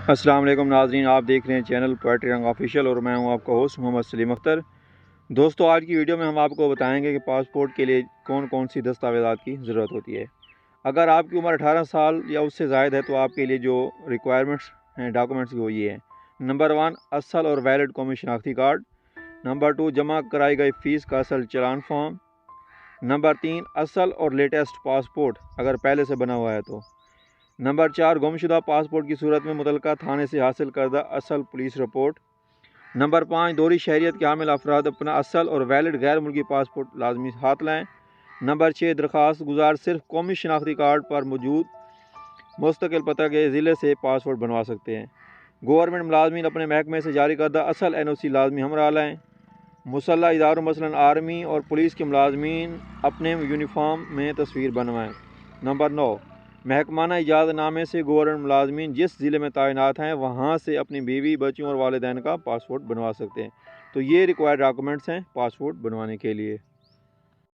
السلام علیکم ناظرین، آپ دیکھ رہے ہیں چینل پوئٹری رنگ آفیشیل اور میں ہوں آپ کا ہوسٹ محمد سلیم اختر۔ دوستو، آج کی ویڈیو میں ہم آپ کو بتائیں گے کہ پاسپورٹ کے لیے کون کون سی دستاویزات کی ضرورت ہوتی ہے۔ اگر آپ کی عمر 18 سال یا اس سے زائد ہے تو آپ کے لیے جو ریکوائرمنٹس ہیں ڈاکومنٹس وہ یہ ہیں۔ نمبر 1، اصل اور ویلڈ قومی شناختی کارڈ۔ نمبر 2، جمع کرائی گئی فیس کا اصل چلان فارم۔ نمبر 3، اصل اور لیٹسٹ پاسپورٹ اگر پہلے سے بنا ہوا ہے تو۔ نمبر 4، گمشدہ پاسپورٹ کی صورت میں متعلقہ تھانے سے حاصل کردہ اصل پولیس رپورٹ۔ نمبر 5، دوہری شہریت کے حامل افراد اپنا اصل اور ویلڈ غیر ملکی پاسپورٹ لازمی ہاتھ لائیں۔ نمبر 6، درخواست گزار صرف قومی شناختی کارڈ پر موجود مستقل پتہ کے ضلع سے پاسپورٹ بنوا سکتے ہیں۔ گورنمنٹ ملازمین اپنے محکمے سے جاری کردہ اصل NOC لازمی ہمراہ لائیں۔ مسلح اداروں مثلاً آرمی اور پولیس کے ملازمین اپنے یونیفارم میں تصویر بنوائیں۔ نمبر 9، محکمانہ اجازت نامے سے گورنمنٹ ملازمین جس ضلع میں تعینات ہیں وہاں سے اپنی بیوی، بچوں اور والدین کا پاسپورٹ بنوا سکتے ہیں۔ تو یہ ریکوائرڈ ڈاکومنٹس ہیں پاسپورٹ بنوانے کے لیے۔